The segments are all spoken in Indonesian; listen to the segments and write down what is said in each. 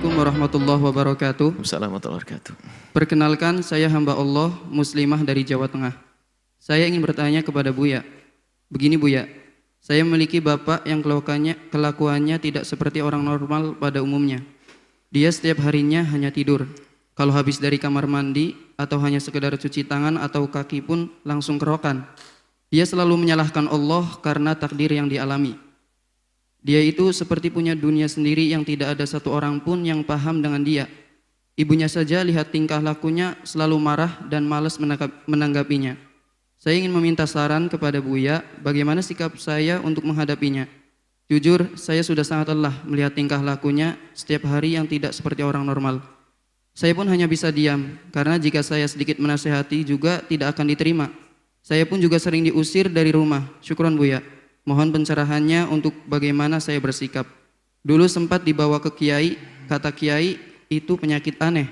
Assalamualaikum warahmatullahi wabarakatuh. Assalamualaikum warahmatullahi wabarakatuh. Perkenalkan, saya hamba Allah, muslimah dari Jawa Tengah. Saya ingin bertanya kepada Buya. Begini Buya, saya memiliki bapak yang kelakuannya tidak seperti orang normal pada umumnya. Dia setiap harinya hanya tidur. Kalau habis dari kamar mandi atau hanya sekedar cuci tangan atau kaki pun langsung kerokan. Dia selalu menyalahkan Allah karena takdir yang dialami. Dia itu seperti punya dunia sendiri yang tidak ada satu orang pun yang paham dengan dia. Ibunya saja lihat tingkah lakunya selalu marah dan malas menanggapinya. Saya ingin meminta saran kepada Buya, bagaimana sikap saya untuk menghadapinya. Jujur, saya sudah sangat lelah melihat tingkah lakunya setiap hari yang tidak seperti orang normal. Saya pun hanya bisa diam, karena jika saya sedikit menasehati juga tidak akan diterima. Saya pun juga sering diusir dari rumah. Syukron Buya. Mohon pencerahannya untuk bagaimana saya bersikap. Dulu sempat dibawa ke kiai, kata kiai itu penyakit aneh.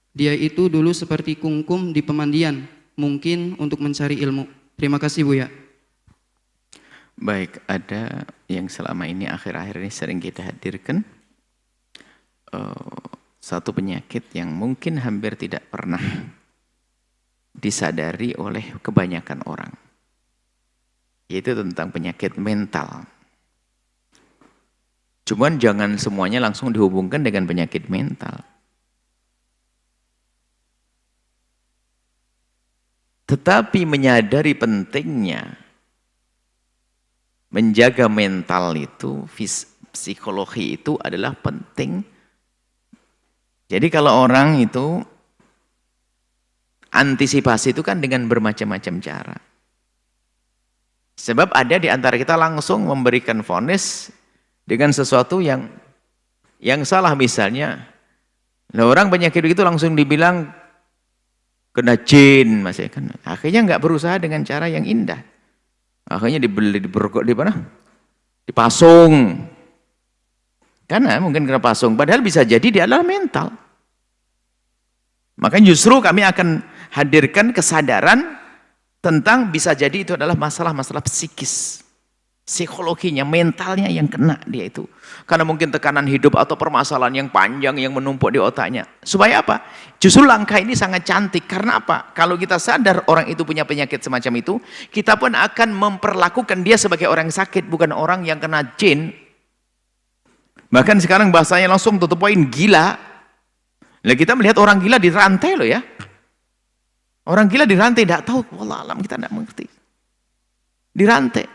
Dia itu dulu seperti kungkum di pemandian, mungkin untuk mencari ilmu. Terima kasih Buya. Baik, ada yang selama ini akhir-akhir ini sering kita hadirkan satu penyakit yang mungkin hampir tidak pernah disadari oleh kebanyakan orang. Yaitu tentang penyakit mental. Cuman jangan semuanya langsung dihubungkan dengan penyakit mental. Tetapi menyadari pentingnya menjaga mental itu, psikologi itu adalah penting. Jadi kalau orang itu antisipasi itu kan dengan bermacam-macam cara. Sebab ada di antara kita langsung memberikan vonis dengan sesuatu yang salah, misalnya. Nah, orang penyakit itu langsung dibilang kena jin, Mas ya kan. Akhirnya nggak berusaha dengan cara yang indah. Akhirnya dipasung. Karena mungkin kena pasung, padahal bisa jadi dia adalah mental. Makanya justru kami akan hadirkan kesadaran tentang bisa jadi itu adalah masalah-masalah psikis, psikologinya, mentalnya yang kena dia itu. Karena mungkin tekanan hidup atau permasalahan yang panjang yang menumpuk di otaknya. Supaya apa? Justru langkah ini sangat cantik. Karena apa? Kalau kita sadar orang itu punya penyakit semacam itu, kita pun akan memperlakukan dia sebagai orang yang sakit, bukan orang yang kena jin. Bahkan sekarang bahasanya langsung tutup poin, gila. Nah, kita melihat orang gila dirantai loh ya. Orang gila dirantai, tidak tahu, wallah alam kita tidak mengerti. Dirantai.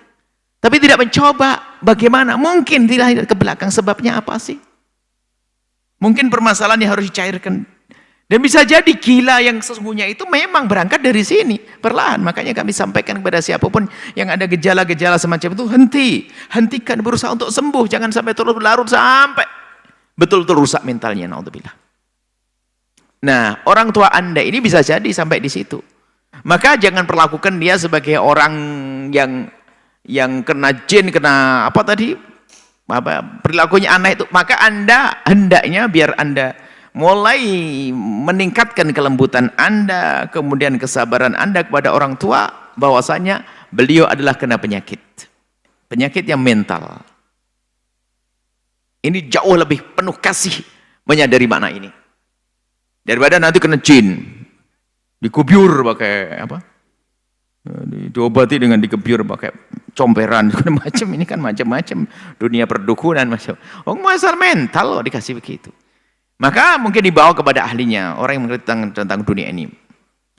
Tapi tidak mencoba bagaimana, mungkin tidak ke belakang sebabnya apa sih? Mungkin permasalahan yang harus dicairkan. Dan bisa jadi gila yang sesungguhnya itu memang berangkat dari sini, perlahan. Makanya kami sampaikan kepada siapapun yang ada gejala-gejala semacam itu, hentikan berusaha untuk sembuh, jangan sampai terus berlarut sampai betul-betul rusak mentalnya, naudzubillah. Nah, orang tua Anda ini bisa jadi sampai di situ. Maka jangan perlakukan dia sebagai orang yang kena jin, kena apa tadi? Perilakunya aneh itu. Maka Anda hendaknya biar Anda mulai meningkatkan kelembutan Anda, kemudian kesabaran Anda kepada orang tua, bahwasanya beliau adalah kena penyakit. Penyakit yang mental. Ini jauh lebih penuh kasih menyadari makna ini. Daripada nanti kena jin, dikubyur pakai apa? Diobati dengan dikubyur pakai comberan, macam ini kan macam-macam dunia perdukunan macam. Oh, masalah mental loh dikasih begitu. Maka mungkin dibawa kepada ahlinya, orang yang mengerti tentang dunia ini,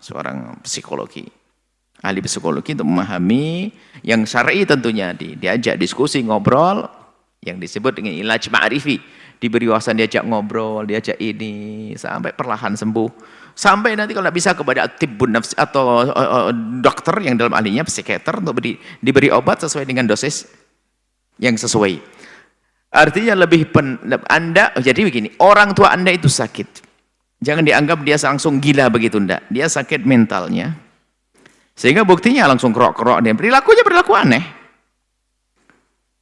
seorang psikologi, ahli psikologi untuk memahami yang syar'i tentunya diajak diskusi ngobrol yang disebut dengan ilaj ma'rifi. Diberi wawasan, diajak ngobrol, diajak ini sampai perlahan sembuh. Sampai nanti kalau tidak bisa kepada tibbun nafsi atau dokter yang dalam ahlinya psikiater untuk diberi obat sesuai dengan dosis yang sesuai. Artinya lebih Anda jadi begini, orang tua Anda itu sakit. Jangan dianggap dia langsung gila begitu, enggak. Dia sakit mentalnya. Sehingga buktinya langsung kerok-kerok dan perilaku aneh.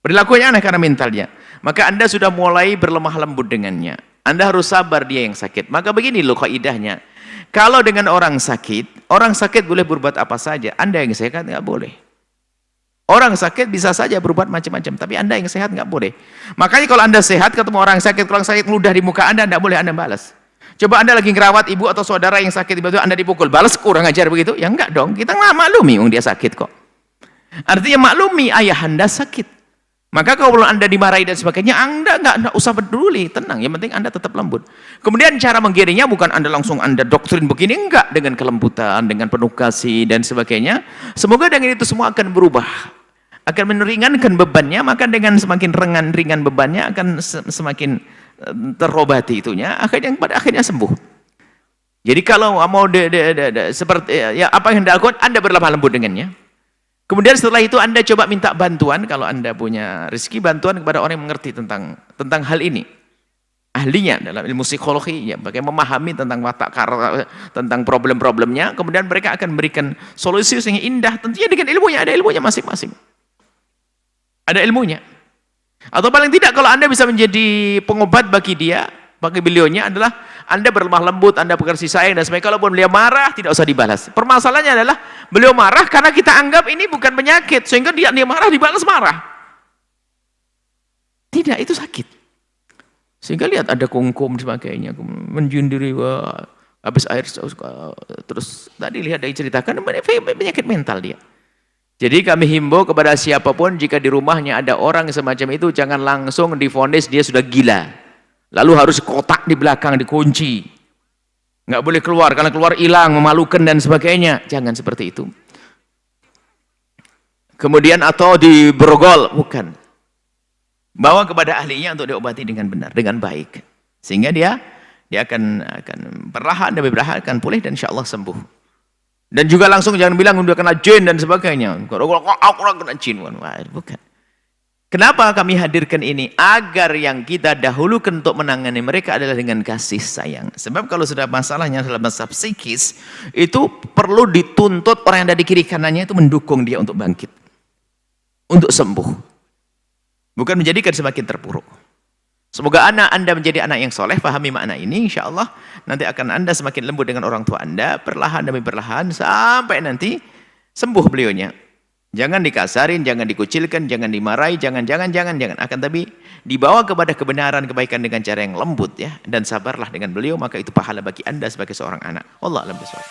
Perilakunya aneh karena mentalnya. Maka Anda sudah mulai berlemah lembut dengannya. Anda harus sabar dia yang sakit. Maka begini loh kaidahnya. Kalau dengan orang sakit boleh berbuat apa saja. Anda yang sehat nggak boleh. Orang sakit bisa saja berbuat macam-macam, tapi Anda yang sehat nggak boleh. Makanya kalau Anda sehat ketemu orang sakit meludah di muka Anda, nggak boleh Anda balas. Coba Anda lagi ngerawat ibu atau saudara yang sakit, tiba-tiba Anda dipukul, balas, kurang ajar begitu? Ya enggak dong, kita nggak maklumi dia sakit kok. Artinya maklumi ayah Anda sakit. Maka kalau Anda dimarahi dan sebagainya, Anda nggak usah peduli, tenang. Yang penting Anda tetap lembut. Kemudian cara menggiringnya bukan Anda langsung doktrin begini, enggak. Dengan kelembutan, dengan penuh kasih dan sebagainya. Semoga dengan itu semua akan berubah. Akan meringankan bebannya, maka dengan semakin ringan bebannya akan semakin terobati itunya, pada akhirnya sembuh. Jadi kalau mau seperti ya apa yang Anda lakukan, Anda berlemah lembut dengannya. Kemudian setelah itu Anda coba minta bantuan, kalau Anda punya rezeki, bantuan kepada orang yang mengerti tentang hal ini. Ahlinya dalam ilmu psikologi, ya, bagaimana memahami tentang watak karakter, tentang problem-problemnya, kemudian mereka akan memberikan solusi yang indah, tentunya dengan ilmunya, ada ilmunya masing-masing. Ada ilmunya. Atau paling tidak kalau Anda bisa menjadi pengobat bagi dia, bagi beliaunya adalah Anda berlemah lembut, Anda berkasih sayang dan sebagainya. Kalaupun beliau marah, tidak usah dibalas. Permasalahannya adalah beliau marah karena kita anggap ini bukan penyakit, sehingga dia marah dibalas marah. Tidak, itu sakit. Sehingga lihat ada kungkum dan sebagainya, menjundiri, habis air terus tadi lihat dari ceritakan penyakit mental dia. Jadi kami himbau kepada siapapun jika di rumahnya ada orang semacam itu, jangan langsung divonis dia sudah gila. Lalu harus kotak di belakang, dikunci. Nggak boleh keluar, karena keluar hilang, memalukan dan sebagainya. Jangan seperti itu. Kemudian atau diberogol, bukan. Bawa kepada ahlinya untuk diobati dengan benar, dengan baik. Sehingga dia akan perlahan demi perlahan akan pulih dan insya Allah sembuh. Dan juga langsung jangan bilang udah kena jin dan sebagainya. Kalau aku kena jin, bukan. Kenapa kami hadirkan ini? Agar yang kita dahulukan untuk menangani mereka adalah dengan kasih sayang. Sebab kalau sudah masalahnya adalah masalah psikis, itu perlu dituntut orang yang ada di kiri kanannya itu mendukung dia untuk bangkit. Untuk sembuh. Bukan menjadikan semakin terpuruk. Semoga Anda menjadi anak yang soleh, pahami makna ini, insya Allah nanti akan Anda semakin lembut dengan orang tua Anda, perlahan demi perlahan, sampai nanti sembuh beliaunya. Jangan dikasarin, jangan dikucilkan, jangan dimarahi, jangan. Akan tapi dibawa kepada kebenaran, kebaikan dengan cara yang lembut ya. Dan sabarlah dengan beliau, maka itu pahala bagi Anda sebagai seorang anak. Wallahu a'lam bishawab.